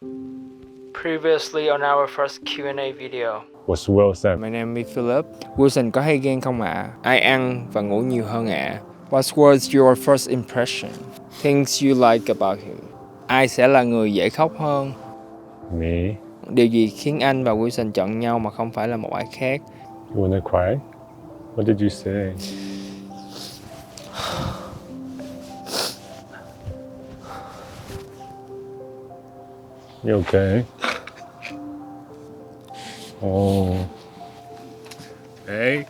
Previously on our first Q&A video. 我是 Wilson. My name is Philip. Wilson có hay ghen không ạ? Ai ăn và ngủ nhiều hơn ạ? What was your first impression? Things you like about him. Ai sẽ là người dễ khóc hơn? Me. Điều gì khiến anh và Wilson chọn nhau mà không phải là một ai khác? You wanna cry? What did you say? You okay? Oh. Hey.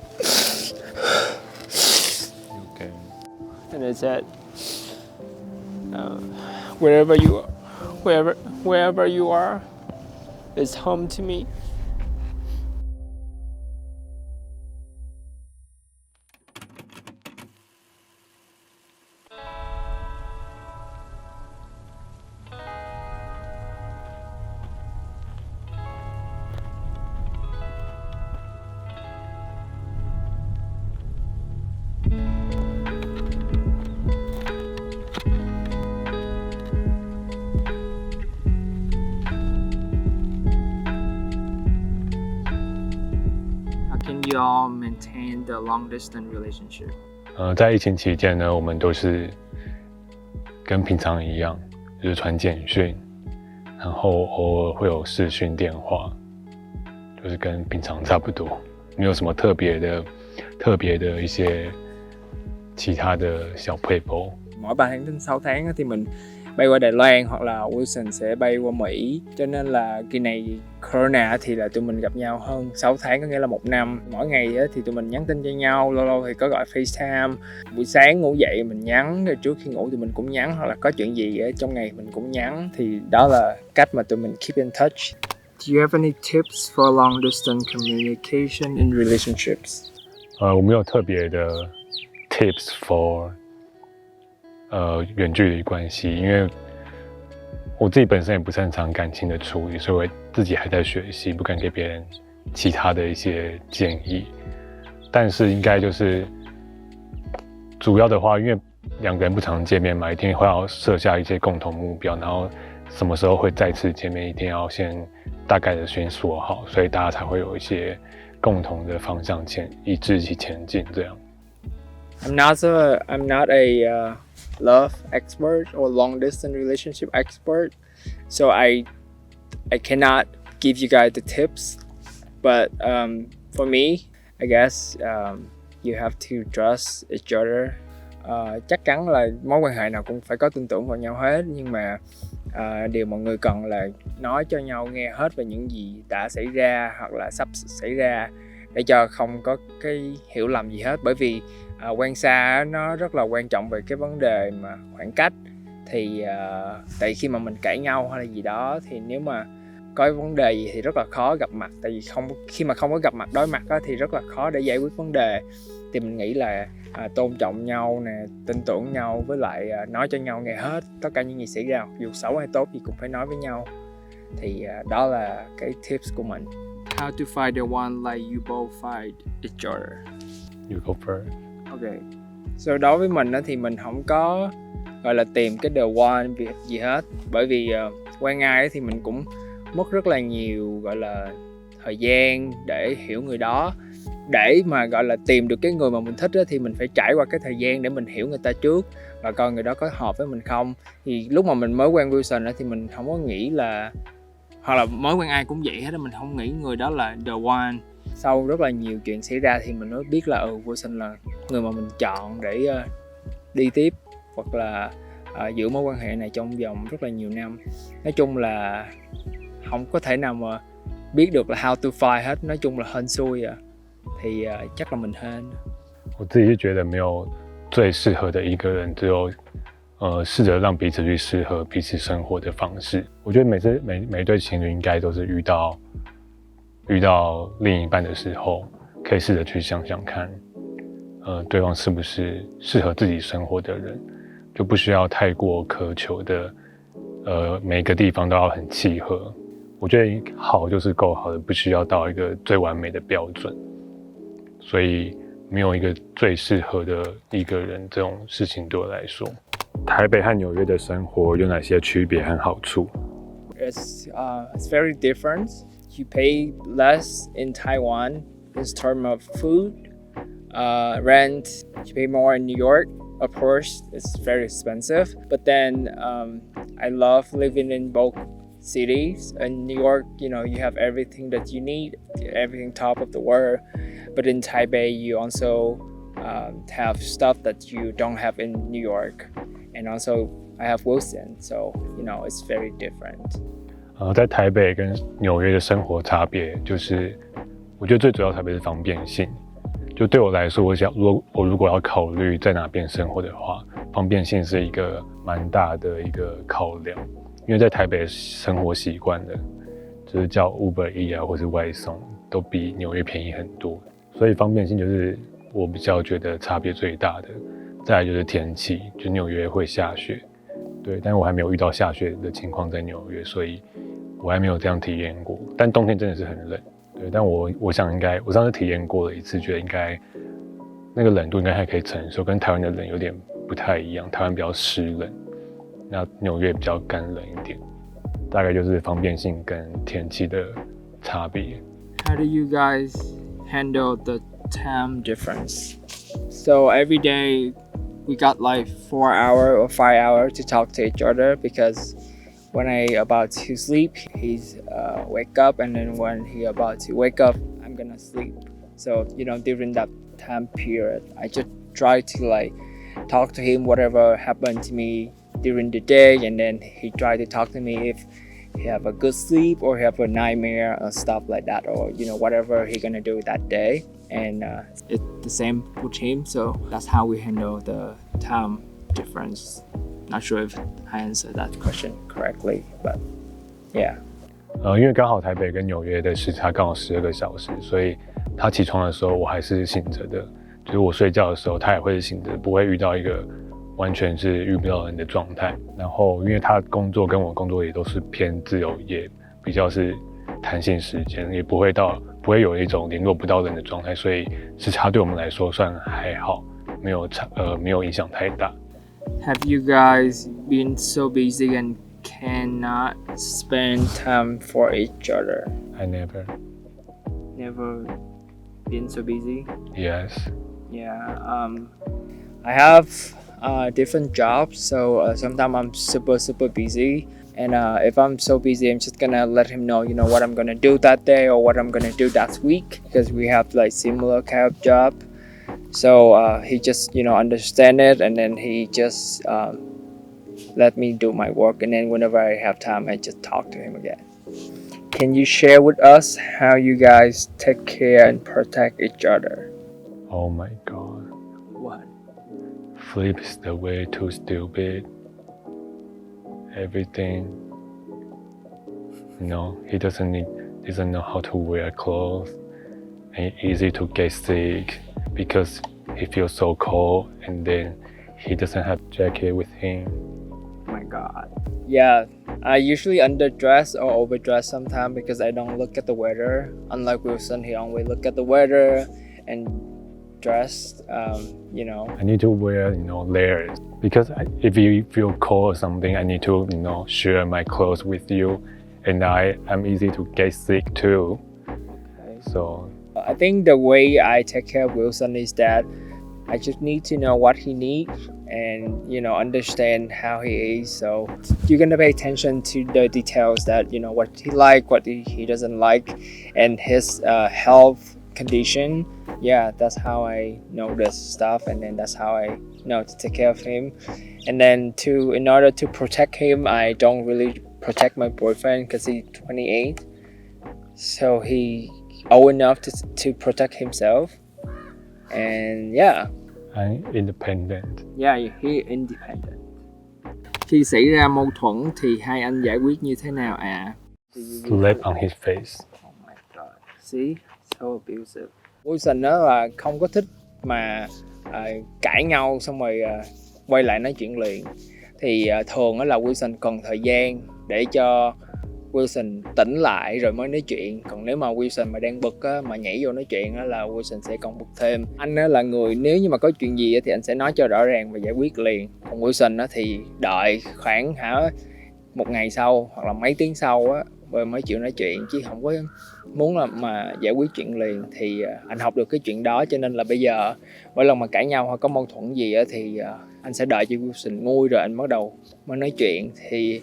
You okay? And I said, wherever you are, is home to me. How can you all maintain the long distance relationship? 在疫情期间呢，我们都是跟平常一样，就是传简讯，然后偶尔会有视讯電話，就是跟平常差不多，沒有什麼特別的一些其他的小配包。 Mỗi 3 tháng đến 6 tháng thì mình bay qua Đài Loan hoặc là Wilson sẽ bay qua Mỹ, cho nên là kỳ này Corona thì là tụi mình gặp nhau hơn 6 tháng, có nghĩa là 1 năm. Mỗi ngày thì tụi mình nhắn tin cho nhau, lâu lâu thì có gọi FaceTime. Buổi sáng ngủ dậy mình nhắn, rồi trước khi ngủ tụi mình cũng nhắn, hoặc là có chuyện gì ở trong ngày mình cũng nhắn. Thì đó là cách mà tụi mình keep in touch. Do you have any tips for long distance communication in relationships? 我没有特别的 tips for 远距离关系，因为我自己本身也不擅长感情的处理，所以我自己还在学习，不敢给别人其他的一些建议。但是应该就是主要的话，因为2个人不常见面嘛，一定会要设下一些共同目标，然后什么时候会再次见面，一定要先大概的先说好，所以大家才会有一些共同的方向一致一起前进这样。I'm not a love expert or long distance relationship expert, so I cannot give you guys the tips. But for me, I guess you have to trust each other. Chắc chắn là mối quan hệ nào cũng phải có tin tưởng vào nhau hết, nhưng mà điều mọi người cần là nói cho nhau nghe hết về những gì đã xảy ra hoặc là sắp xảy ra, để cho không có cái hiểu lầm gì hết. Bởi vì quen xa nó rất là quan trọng về cái vấn đề mà khoảng cách. Thì tại khi mà mình cãi nhau hay là gì đó, thì nếu mà có cái vấn đề gì thì rất là khó gặp mặt. Tại vì khi mà không có gặp mặt đối mặt á, thì rất là khó để giải quyết vấn đề. Thì mình nghĩ là tôn trọng nhau nè, tin tưởng nhau, với lại nói cho nhau nghe hết tất cả những gì xảy ra, dù xấu hay tốt gì cũng phải nói với nhau. Thì đó là cái tips của mình. How to find the one like you both find each other. You go first. Ok. So đối với mình thì mình không có gọi là tìm cái the one gì hết. Bởi vì quen ai thì mình cũng mất rất là nhiều gọi là thời gian để hiểu người đó. Để mà gọi là tìm được cái người mà mình thích thì mình phải trải qua cái thời gian để mình hiểu người ta trước, và coi người đó có hợp với mình không. Thì lúc mà mình mới quen Wilson thì mình không có nghĩ là, hoặc là mới quen ai cũng vậy hết, mình không nghĩ người đó là the one. Sau rất là nhiều chuyện xảy ra thì mình mới biết là Wilson là người mà mình chọn để đi tiếp, hoặc là giữ mối quan hệ này trong vòng rất là nhiều năm. Nói chung là không có thể nào mà biết được là how to find hết, nói chung là hên xui à. Thì chắc là mình hên. 我自己是觉得没有最适合的一个人，只有试着让彼此去适合彼此生活的方式。我觉得每一对情侣应该都是遇到另一半的时候，可以试着去想想看，对方是不是适合自己生活的人，就不需要太过苛求的，每个地方都要很契合。我觉得好就是够好的，不需要到一个最完美的标准。所以没有一个最适合的一个人，这种事情对我来说。台北和纽约的生活有哪些区别和好处 it's very different. You pay less in Taiwan in terms of food, rent. You pay more in New York. Of course, it's very expensive. But then I love living in both cities. In New York, you have everything that you need, everything top of the world. But in Taipei, you also have stuff that you don't have in New York. And also, I have Wilson, so it's very different. 在台北跟纽约的生活差别，就是我觉得最主要差别是方便性。就对我来说，我如果要考虑在哪边生活的话，方便性是一个蛮大的一个考量。因为在台北生活习惯的，就是叫 Uber Eats 啊，或是外送，都比纽约便宜很多。所以方便性就是我比较觉得差别最大的。再来就是天气，就纽约会下雪，对，但我还没有遇到下雪的情况在纽约，所以我还没有这样体验过。但冬天真的是很冷，对，但我想我上次体验过了一次，觉得应该那个冷度应该还可以承受，跟台湾的冷有点不太一样，台湾比较湿冷，那纽约比较干冷一点，大概就是方便性跟天气的差别。How do you guys handle the time difference? So every day we got like 4 hours or 5 hours to talk to each other because when I about to sleep, he's wake up, and then when he about to wake up, I'm gonna sleep. So during that time period, I just try to like talk to him whatever happened to me during the day, and then he try to talk to me if he have a good sleep or he have a nightmare or stuff like that, or whatever he gonna do that day. And it's the same with him, so that's how we handle the time difference. Not sure if I answered that question correctly, but yeah. 因为刚好台北跟纽约的时差刚好12个小时，所以他起床的时候我还是醒着的，就是我睡觉的时候他也会是醒着，不会遇到一个完全是遇不到人的状态。然后因为他工作跟我工作也都是偏自由业，比较是弹性时间，也不会有一种联络不到人的状态，所以时差对我们来说算还好，没有影响太大。Have you guys been so busy and cannot spend time for each other? I never been so busy? Yes. Yeah. I have different jobs, so sometimes I'm super busy. And if I'm so busy, I'm just gonna let him know, what I'm gonna do that day or what I'm gonna do that week, because we have like similar kind of job. So he just, understand it, and then he just let me do my work. And then whenever I have time, I just talk to him again. Can you share with us how you guys take care and protect each other? Oh my God. What? Flip is the way too stupid. Everything. He doesn't know how to wear clothes, and easy to get sick because he feels so cold, and then he doesn't have jacket with him. Oh my God. Yeah, I usually underdress or overdress sometimes because I don't look at the weather. Unlike Wilson, he only look at the weather and dress. I need to wear layers because if you feel cold or something, I need to share my clothes with you, and I'm easy to get sick too. Okay. So I think the way I take care of Wilson is that I just need to know what he needs and understand how he is. So you're gonna pay attention to the details that what he like, what he doesn't like, and his health condition. Yeah, that's how I know this stuff, and then that's how I know to take care of him. And then in order to protect him, I don't really protect my boyfriend because he's 28, so he old enough to protect himself. And yeah, I'm independent. yeah, he independent. Khi xảy ra mâu thuẫn thì hai anh giải quyết như thế nào ạ? Slap on his face. Oh my God. See? So abusive. Wilson đó là không có thích mà cãi nhau xong rồi quay lại nói chuyện liền. Thì thường đó là Wilson cần thời gian để cho Wilson tỉnh lại rồi mới nói chuyện. Còn nếu mà Wilson mà đang bực á, mà nhảy vô nói chuyện á, là Wilson sẽ còn bực thêm. Anh á là người nếu như mà có chuyện gì á, thì anh sẽ nói cho rõ ràng và giải quyết liền. Còn Wilson á, thì đợi khoảng một ngày sau hoặc là mấy tiếng sau á mới chịu nói chuyện, chứ không có muốn là mà giải quyết chuyện liền. Thì anh học được cái chuyện đó, cho nên là bây giờ mỗi lần mà cãi nhau hoặc có mâu thuẫn gì á thì anh sẽ đợi cho Wilson nguôi rồi anh bắt đầu mới nói chuyện. Thì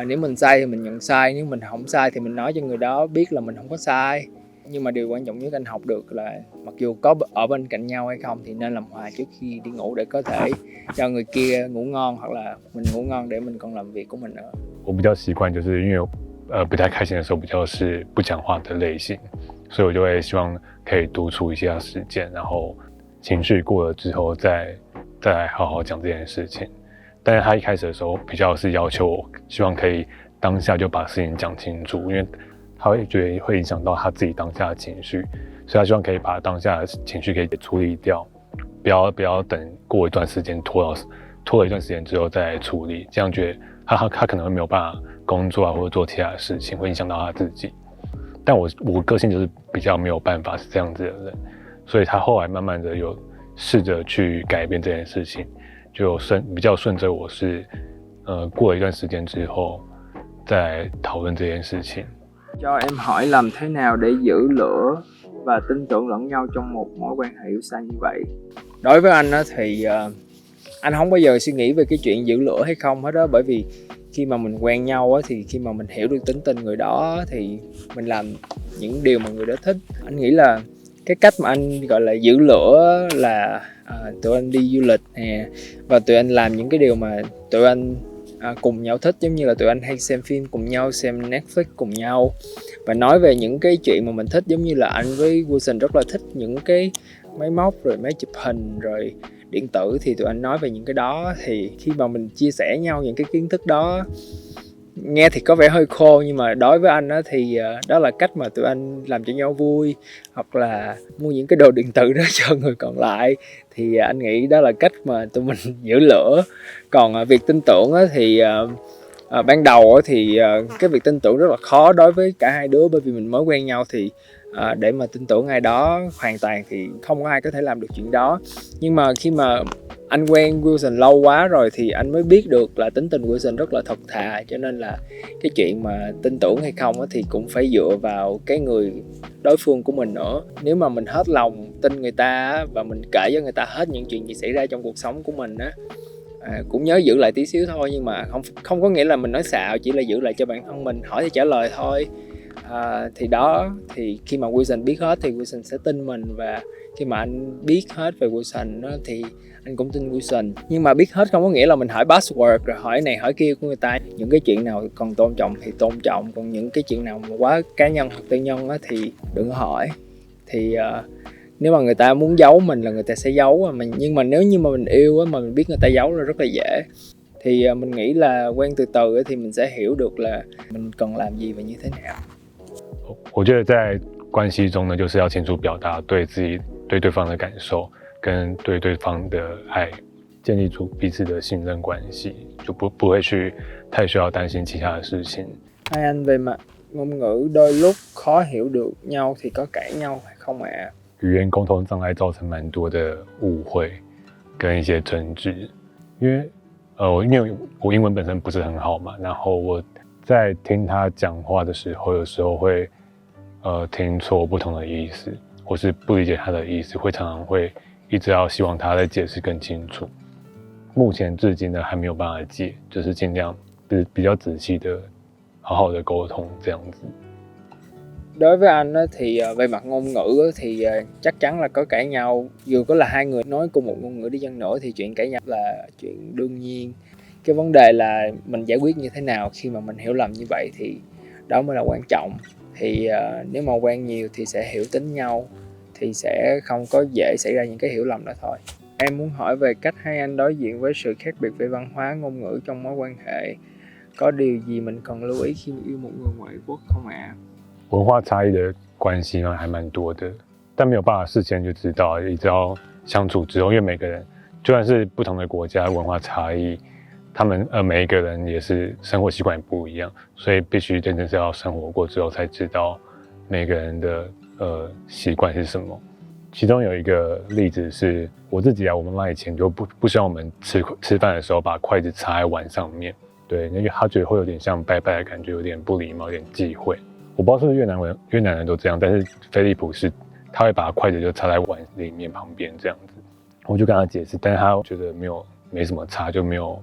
nếu mình sai thì mình nhận sai, nếu mình không sai thì mình nói cho người đó biết là mình không có sai. Nhưng mà điều quan trọng nhất anh học được là mặc dù có ở bên cạnh nhau hay không thì nên làm hòa trước khi đi ngủ, để có thể cho người kia ngủ ngon hoặc là mình ngủ ngon để mình còn làm việc của mình nữa. 我比较习惯就是因为不太开心的时候比较是不讲话的类型，所以我就会希望可以独处一下时间，然后情绪过了之后再来好好讲这件事情。但是他一开始的时候比较是要求我，希望可以当下就把事情讲清楚，因为他会觉得会影响到他自己当下的情绪，所以他希望可以把当下的情绪可以处理掉，不要等过一段时间拖了一段时间之后再来处理，这样觉得他可能会没有办法工作啊或者做其他的事情，会影响到他自己。但我个性就是比较没有办法是这样子的人，所以他后来慢慢的有试着去改变这件事情，就比較順着我是過了一段時間之後再討論這件事情。 Cho em hỏi làm thế nào để giữ lửa và tin tưởng lẫn nhau trong một mối quan hệ yêu xa như vậy? Đối với anh á, thì anh không bao giờ suy nghĩ về cái chuyện giữ lửa hay không hết đó, bởi vì khi mà mình quen nhau á, thì khi mà mình hiểu được tính tình người đó thì mình làm những điều mà người đó thích. Anh nghĩ là cái cách mà anh gọi là giữ lửa là tụi anh đi du lịch nè, và tụi anh làm những cái điều mà tụi anh cùng nhau thích, giống như là tụi anh hay xem phim cùng nhau, xem Netflix cùng nhau và nói về những cái chuyện mà mình thích. Giống như là anh với Wilson rất là thích những cái máy móc rồi máy chụp hình rồi điện tử, thì tụi anh nói về những cái đó. Thì khi mà mình chia sẻ nhau những cái kiến thức đó, nghe thì có vẻ hơi khô, nhưng mà đối với anh á, thì đó là cách mà tụi anh làm cho nhau vui, hoặc là mua những cái đồ điện tử đó cho người còn lại. Thì anh nghĩ đó là cách mà tụi mình giữ lửa. Còn việc tin tưởng á, thì ban đầu á, thì cái việc tin tưởng rất là khó đối với cả hai đứa, bởi vì mình mới quen nhau thì để mà tin tưởng ai đó hoàn toàn thì không có ai có thể làm được chuyện đó. Nhưng mà khi mà anh quen Wilson lâu quá rồi thì anh mới biết được là tính tình Wilson rất là thật thà, cho nên là cái chuyện mà tin tưởng hay không thì cũng phải dựa vào cái người đối phương của mình nữa. Nếu mà mình hết lòng tin người ta và mình kể cho người ta hết những chuyện gì xảy ra trong cuộc sống của mình á, cũng nhớ giữ lại tí xíu thôi, nhưng mà không có nghĩa là mình nói xạo, chỉ là giữ lại cho bản thân mình, hỏi thì trả lời thôi. Thì đó, thì khi mà Wilson biết hết thì Wilson sẽ tin mình, và khi mà anh biết hết về Wilson đó, thì anh cũng tin Wilson. Nhưng mà biết hết không có nghĩa là mình hỏi password rồi hỏi này hỏi kia của người ta. Những cái chuyện nào còn tôn trọng thì tôn trọng, còn những cái chuyện nào mà quá cá nhân hoặc tư nhân đó thì đừng có hỏi. Thì nếu mà người ta muốn giấu mình là người ta sẽ giấu, nhưng mà nếu như mà mình yêu á, mà mình biết người ta giấu là rất là dễ. Thì mình nghĩ là quen từ từ thì mình sẽ hiểu được là mình cần làm gì và như thế nào. 我觉得在关系中呢，就是要清楚表达对自己、对对方的感受，跟对对方的爱，建立出彼此的信任关系，就不会去太需要担心其他的事情。 Hai anh về mặt ngôn ngữ đôi lúc khó hiểu được nhau thì có cãi nhau hay không ạ? 语言沟通障碍造成蛮多的误会跟一些争执，因为我英文本身不是很好嘛，然后我在听他讲话的时候，有时候会听错不同的意思，或是不理解他的意思，常常会一直要希望他再解释更清楚。目前至今呢还没有辦法解，就是盡量比較仔細的好好的溝通這樣子。 Đối với anh thì về mặt ngôn ngữ thì chắc chắn là có cãi nhau. Dù có là hai người nói cùng một ngôn ngữ đi chăng nữa thì chuyện cãi nhau là chuyện đương nhiên. Cái vấn đề là mình giải quyết như thế nào khi mà mình hiểu lầm như vậy, thì đó mới là quan trọng. Thì nếu mà quen nhiều thì sẽ hiểu tính nhau, thì sẽ không có dễ xảy ra những cái hiểu lầm đó thôi. Em muốn hỏi về cách hai anh đối diện với sự khác biệt về văn hóa, ngôn ngữ trong mối quan hệ. Có điều gì mình cần lưu ý khi yêu một người ngoại quốc không ạ? 文化差異的關係呢還蠻多的，但沒有辦法事前就知道，一直要相處之後，因為每個人就算是不同的國家文化差異，他們每一個人也是生活習慣也不一樣，所以必須真正是要生活過之後才知道每個人的習慣是什麼。其中有一個例子是我自己啊，我媽媽以前就不希望我們吃飯的時候把筷子插在碗上面，对，那个他觉得会有点像拜拜的感觉，有点不礼貌，有点忌讳。我不知道是不是越南人都这样，但是菲利普是他会把筷子就插在碗里面旁边这样子。我就跟他解释，但是他觉得没什么差，就没有，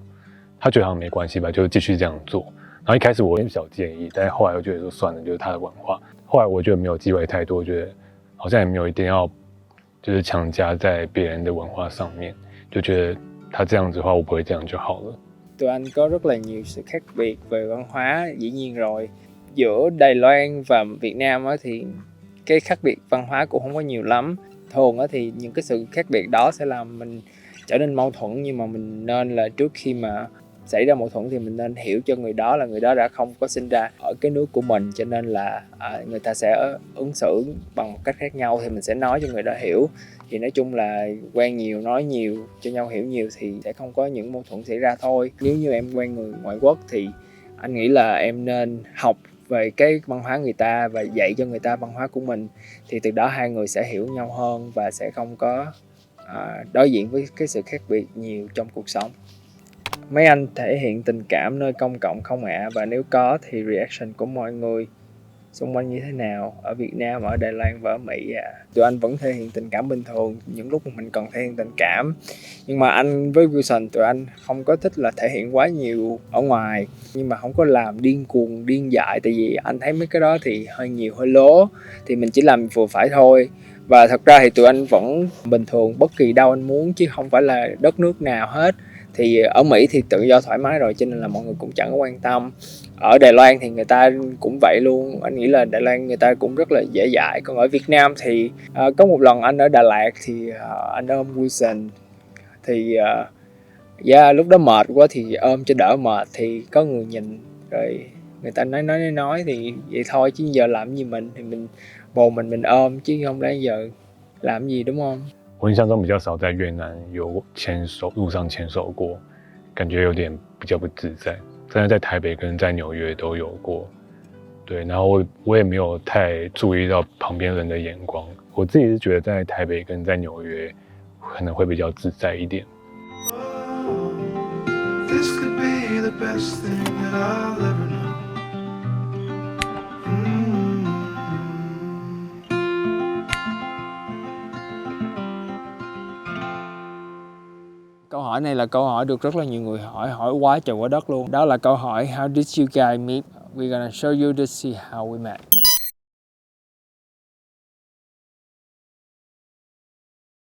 他觉得好像没关系吧，就继续这样做。然后一开始我有点小建议，但是后来我觉得说算了，就是他的文化。后来我觉得没有忌讳太多，我覺得好像也沒有一定要就是強加在別人的文化上面，就覺得他這樣子的話，我不會這樣就好了。Tụi anh có rất là nhiều sự khác biệt về văn hóa, dĩ nhiên rồi. Giữa Đài Loan và Việt Nam thì cái khác biệt văn hóa cũng không có nhiều lắm. Thường thì những cái sự khác biệt đó sẽ làm mình trở nên mâu thuẫn, nhưng mà mình nên là trước khi mà xảy ra mâu thuẫn thì mình nên hiểu cho người đó là người đó đã không có sinh ra ở cái nước của mình, cho nên là người ta sẽ ứng xử bằng một cách khác nhau, thì mình sẽ nói cho người đó hiểu. Thì nói chung là quen nhiều, nói nhiều, cho nhau hiểu nhiều thì sẽ không có những mâu thuẫn xảy ra thôi. Nếu như em quen người ngoại quốc thì anh nghĩ là em nên học về cái văn hóa người ta và dạy cho người ta văn hóa của mình, thì từ đó hai người sẽ hiểu nhau hơn và sẽ không có đối diện với cái sự khác biệt nhiều trong cuộc sống. Mấy anh thể hiện tình cảm nơi công cộng không ạ? Và nếu có thì reaction của mọi người xung quanh như thế nào? Ở Việt Nam, ở Đài Loan và ở Mỹ ạ? Tụi anh vẫn thể hiện tình cảm bình thường, những lúc mà mình cần thể hiện tình cảm. Nhưng mà anh với Wilson, tụi anh không có thích là thể hiện quá nhiều ở ngoài, nhưng mà không có làm điên cuồng, điên dại. Tại vì anh thấy mấy cái đó thì hơi nhiều, hơi lố. Thì mình chỉ làm vừa phải thôi. Và thật ra thì tụi anh vẫn bình thường bất kỳ đâu anh muốn, chứ không phải là đất nước nào hết. Thì ở Mỹ thì tự do thoải mái rồi, cho nên là mọi người cũng chẳng có quan tâm. Ở Đài Loan thì người ta cũng vậy luôn. Anh nghĩ là Đài Loan người ta cũng rất là dễ dãi. Còn ở Việt Nam thì có một lần anh ở Đà Lạt thì anh ôm Wilson. Thì lúc đó mệt quá thì ôm cho đỡ mệt, thì có người nhìn rồi người ta nói thì vậy thôi, chứ giờ làm gì mình, thì mình bồ mình ôm chứ không lẽ giờ làm gì, đúng không? 我印象中比较少在越南有路上牵手过，感觉有点比较不自在。但是在台北跟在纽约都有过，对，然后我也没有太注意到旁边人的眼光。我自己是觉得在台北跟在纽约可能会比较自在一点。This could be the best thing that I'll ever know. Câu hỏi này là câu hỏi được rất là nhiều người hỏi quá trời quá đất luôn. Đó là câu hỏi How did you guys meet? We're gonna show you to see how we met.